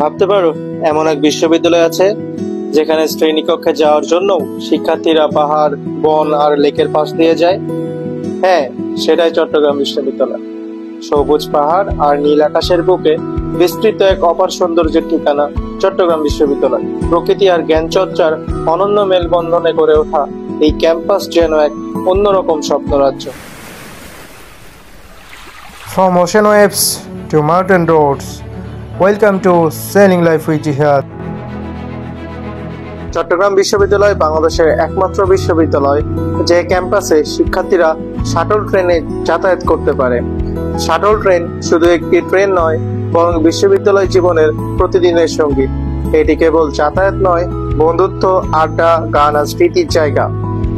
ভাবতে পারো এমন এক বিশ্ববিদ্যালয় আছে যেখানে শ্রেণীকক্ষে যাওয়ার জন্য শিক্ষার্থীরা পাহাড়, বন আর লেকের পাশ দিয়ে যায়। হ্যাঁ, সেটাই চট্টগ্রাম বিশ্ববিদ্যালয়। সবুজ পাহাড় আর নীল আকাশের বুকে বিস্তৃত এক অপার সৌন্দর্যের ঠিকানা চট্টগ্রাম বিশ্ববিদ্যালয়। প্রকৃতি আর জ্ঞান চর্চার অনন্য মেলবন্ধনে গড়ে ওঠা এই ক্যাম্পাস যেন এক অন্যরকম স্বপ্নরাজ্য। From ocean waves to mountain roads, welcome to Sailing Life with Jihad. Chittagong বিশ্ববিদ্যালয় বাংলাদেশের একমাত্র বিশ্ববিদ্যালয় যে ক্যাম্পাসে শিক্ষার্থীরা শাটল ট্রেনে যাতায়াত করতে পারে। শাটল ট্রেন শুধু একটি ট্রেন নয়, বরং বিশ্ববিদ্যালয় জীবনের প্রতিদিনের সঙ্গী। এটি কেবল যাতায়াত নয়, বন্ধুত্ব, আড্ডা, গান আর স্মৃতির জায়গা।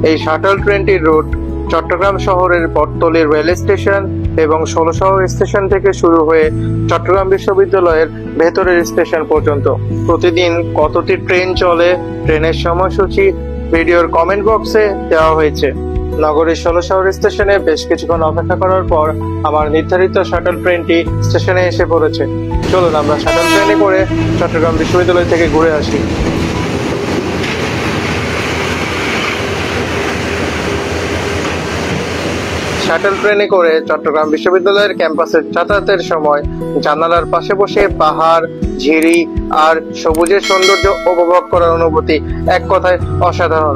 এই শাটল ট্রেনটির রুট চট্টগ্রাম শহরের বটতলী রেল স্টেশন এবং ষোলশহর স্টেশন থেকে শুরু হয়ে চট্টগ্রাম বিশ্ববিদ্যালয়ের ভেতরের স্টেশন পর্যন্ত। প্রতিদিন কতটি ট্রেন চলে, ট্রেনের সময়সূচি ভিডিওর কমেন্ট বক্সে দেওয়া হয়েছে। নগরীর ষোলশহর স্টেশনে বেশ কিছুক্ষণ অপেক্ষা করার পর আমার নির্ধারিত শাটল ট্রেনটি স্টেশনে এসে পড়েছে। চলুন আমরা শাটল ট্রেনে করে চট্টগ্রাম বিশ্ববিদ্যালয় থেকে ঘুরে আসি। শাটল ট্রেনে করে চট্টগ্রাম বিশ্ববিদ্যালয়ের ক্যাম্পাসে যাতায়াতের সময় জানালার পাশে বসে পাহাড়, ঝিরি আর সবুজের সৌন্দর্য উপভোগ করার অনুভূতি এক কথায় অসাধারণ।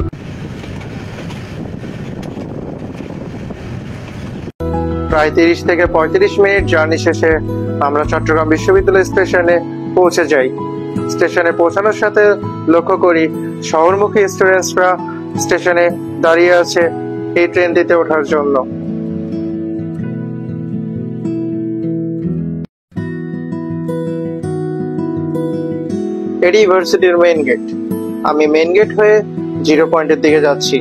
প্রায় 30 থেকে 35 মিনিট জার্নি শেষে আমরা চট্টগ্রাম বিশ্ববিদ্যালয় স্টেশনে পৌঁছে যাই। স্টেশনে পৌঁছানোর সাথে লক্ষ্য করি শহরমুখী স্টুডেন্টসরা স্টেশনে দাঁড়িয়ে আছে এই ট্রেনটিতে ওঠার জন্য। এটি ইউনিভার্সিটির মেইন গেট। আমি মেইন গেট হয়ে 0 পয়েন্টের দিকে যাচ্ছি।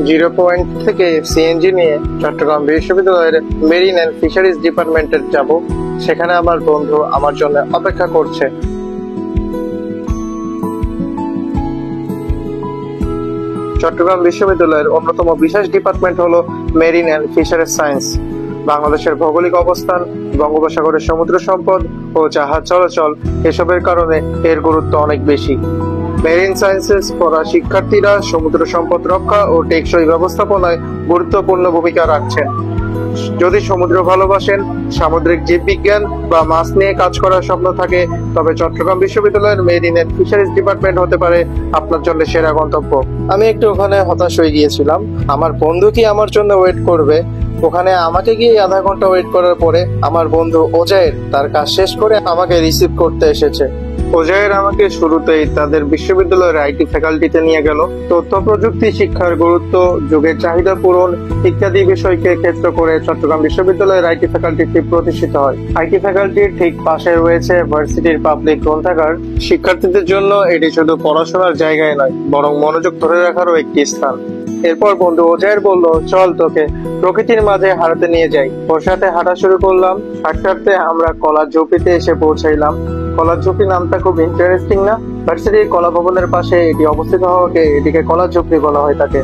0 পয়েন্ট থেকে সিএনজি নিয়ে চট্টগ্রাম বিশ্ববিদ্যালয়ের মেরিন অ্যান্ড ফিশারিজ ডিপার্টমেন্টে যাব। সেখানে আমার বন্ধু আমার জন্য অপেক্ষা করছে। চট্টগ্রাম বিশ্ববিদ্যালয়ের অন্যতম বিশেষ ডিপার্টমেন্ট হলো মেরিন অ্যান্ড ফিশারিজ সায়েন্স। বাংলাদেশের ভৌগোলিক অবস্থান, বঙ্গোপসাগরের সমুদ্র সম্পদ ও জাহাজ চলাচল এসবের কারণে এর গুরুত্ব অনেক বেশি। মেরিন সায়েন্সেস পড়া শিক্ষার্থীরা সমুদ্র সম্পদ রক্ষা ও টেকসই ব্যবস্থাপনায় গুরুত্বপূর্ণ ভূমিকা রাখছেন। যদি সমুদ্র ভালোবাসেন, সামুদ্রিক জীববিজ্ঞান বা মাছ নিয়ে কাজ করার স্বপ্ন থাকে, তবে চট্টগ্রাম বিশ্ববিদ্যালয়ের মেরিন এন্ড ফিশারিজ ডিপার্টমেন্ট হতে পারে আপনার জন্য সেরা গন্তব্য। আমি একটু ওখানে হতাশ হয়ে গিয়েছিলাম। আমার বন্ধু কি আমার জন্য ওয়েট করবে? ওখানে আমাকে গিয়ে আধা ঘন্টা ওয়েট করার পরে আমার বন্ধু ওজায়ের তার কাজ শেষ করে আমাকে রিসিভ করতে এসেছে। ওজায়ের আমাকে শুরুতেই তাদের বিশ্ববিদ্যালয়ের আইটি ফ্যাকাল্টিতে নিয়ে গেল। তথ্য প্রযুক্তি শিক্ষার গুরুত্ব, যুগের চাহিদা পূরণ ইত্যাদি বিষয়কে কেন্দ্র করে চট্টগ্রাম বিশ্ববিদ্যালয়ের আইটি ফ্যাকাল্টিটি প্রতিষ্ঠিত হয়। আইটি ফ্যাকাল্টির ঠিক পাশে রয়েছে ভার্সিটির পাবলিক গ্রন্থাগার। শিক্ষার্থীদের জন্য এটি শুধু পড়াশোনার জায়গায় নয়, বরং মনোযোগ ধরে রাখারও একটি স্থান। এরপর বন্ধু ওজায়ের বলল, চল তোকে প্রকৃতির মাঝে হাঁটাতে নিয়ে যাই। ওর সাথে হাঁটা শুরু করলাম। হাঁটতে আমরা কলার ঝুপিতে এসে পৌঁছাইলাম। কলার ঝুপি নামটা খুব ইন্টারেস্টিং না? ভার্সিটির কলা ভবনের পাশে এটি অবস্থিত হওয়াকে এটিকে কলার ঝুপড়ি বলা হয়ে থাকে।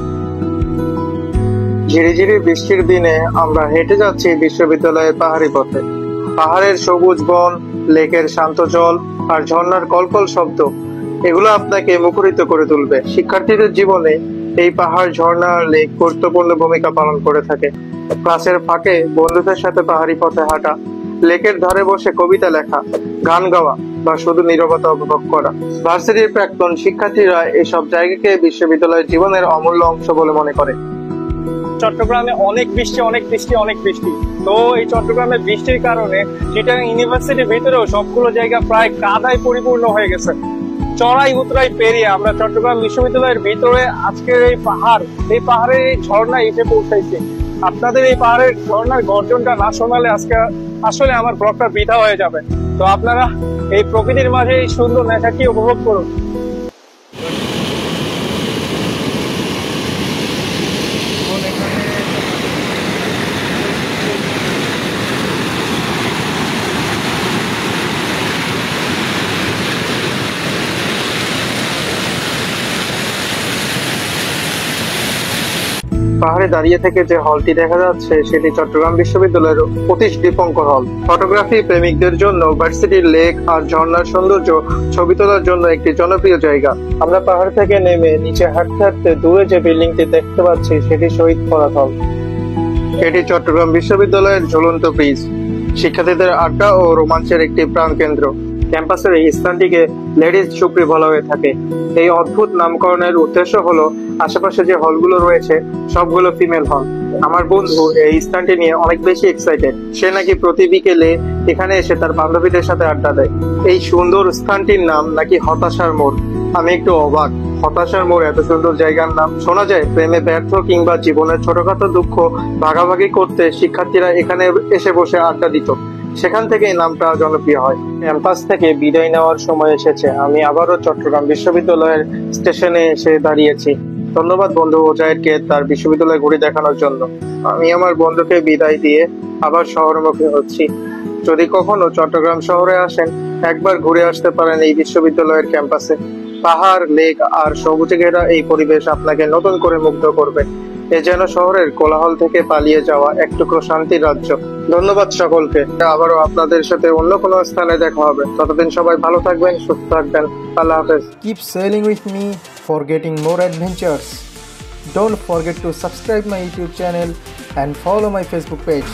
ঝিরিঝিরি বৃষ্টির দিনে আমরা হেঁটে যাচ্ছি বিশ্ববিদ্যালয়ের পাহাড়ি পথে। পাহাড়ের সবুজ বন, লেকের শান্ত জল আর ঝর্ণার কলকল শব্দ, এগুলো আপনাকে মুখরিত করে তুলবে। শিক্ষার্থীদের জীবনে এই পাহাড়, ঝর্ণা আর লেক গুরুত্বপূর্ণ ভূমিকা পালন করে থাকে। ক্লাসের ফাঁকে বন্ধুদের সাথে পাহাড়ি পথে হাঁটা, লেকের ধারে বসে কবিতা লেখা, গান গাওয়া বা শুধু নীরবতা উপভোগ করা। ভার্সিটির প্রাক্তন শিক্ষার্থীরা এসব জায়গাকে বিশ্ববিদ্যালয়ের জীবনের অমূল্য অংশ বলে মনে করে। চট্টগ্রামে অনেক বৃষ্টি। তো এই চট্টগ্রামে বৃষ্টির কারণে চিটাগাং ইউনিভার্সিটির ভিতরেও সবগুলো জায়গা প্রায় কাদায় পরিপূর্ণ হয়ে গেছে। চড়াই উতরাই পেরিয়ে আমরা চট্টগ্রাম বিশ্ববিদ্যালয়ের ভিতরে আজকের এই পাহাড়ের এই ঝর্ণায় এসে পৌঁছাইছি। আপনাদের এই পাহাড়ের ঝর্ণার গর্জনটা না শোনালে আজকে আসলে আমার ব্লগটা বৃথা হয়ে যাবে। তো আপনারা এই প্রকৃতির মাঝে এই সুন্দর নেচারটি উপভোগ করুন। পাহাড়ে দাঁড়িয়ে থেকে যে হলটি দেখা যাচ্ছে সেটি চট্টগ্রাম বিশ্ববিদ্যালয়ের অতীশ দীপঙ্কর হল। ফটোগ্রাফি প্রেমিকদের জন্য ভার্সিটির লেক আর ঝর্ণার সৌন্দর্য ছবি তোলার জন্য একটি জনপ্রিয় জায়গা। আমরা পাহাড় থেকে নেমে নিচে হাঁটতে হাঁটতে দূরে যে বিল্ডিংটি দেখতে পাচ্ছি সেটি শহীদ ফরাত হল। এটি চট্টগ্রাম বিশ্ববিদ্যালয়ের ঝুলন্ত ব্রিজ, শিক্ষার্থীদের আড্ডা ও রোমাঞ্চের একটি প্রাণকেন্দ্র। ক্যাম্পাসের এই স্থানটিকে লেডিজ চুপড়ি বলা হয়ে থাকে। এই অদ্ভুত নামকরণের উদ্দেশ্য হলো আশেপাশে যে হলগুলো রয়েছে সবগুলো ফিমেল হল। আমার বন্ধু এই স্থানটি নিয়ে অনেক বেশি এক্সাইটেড। সে নাকি প্রতি বিকেলে এখানে এসে তার বান্ধবীদের সাথে আড্ডা দেয়। এই সুন্দর স্থানটির নাম নাকি হতাশার মোড়। আমি একটু অবাক, হতাশার মোড় এত সুন্দর জায়গার নাম। শোনা যায় প্রেমে ব্যর্থ কিংবা জীবনের ছোটখাটো দুঃখ ভাগাভাগি করতে শিক্ষার্থীরা এখানে এসে বসে আড্ডা দিত। সেখান থেকে এই নামটা জনপ্রিয় হয়। ক্যাম্পাস থেকে বিদায় নেওয়ার সময় এসেছে। আমি আবারও চট্টগ্রাম বিশ্ববিদ্যালয়ের স্টেশনে এসে দাঁড়িয়েছি। ধন্যবাদ বন্ধু ওজায়েরকে তার বিশ্ববিদ্যালয় ঘুরে দেখানোর জন্য। আমি আমার বন্ধুকে বিদায় দিয়ে আবার শহরমুখী হচ্ছি। যদি কখনো চট্টগ্রাম শহরে আসেন, একবার ঘুরে আসতে পারেন এই বিশ্ববিদ্যালয়ের ক্যাম্পাসে। পাহাড়, লেক আর সবুজে ঘেরা এই পরিবেশ আপনাকে নতুন করে মুগ্ধ করবে। এ যেন শহরের কোলাহল থেকে পালিয়ে যাওয়া এক টুকরো শান্তির রাজ্য। ধন্যবাদ সকলকে। আবারও আপনাদের সাথে অন্য কোনো স্থানে দেখা হবে। ততদিন সবাই ভালো থাকবেন, সুস্থ থাকবেন। আল্লাহ হাফেজ। Keep sailing with me for getting more adventures. Don't forget to subscribe my YouTube channel and follow my Facebook page.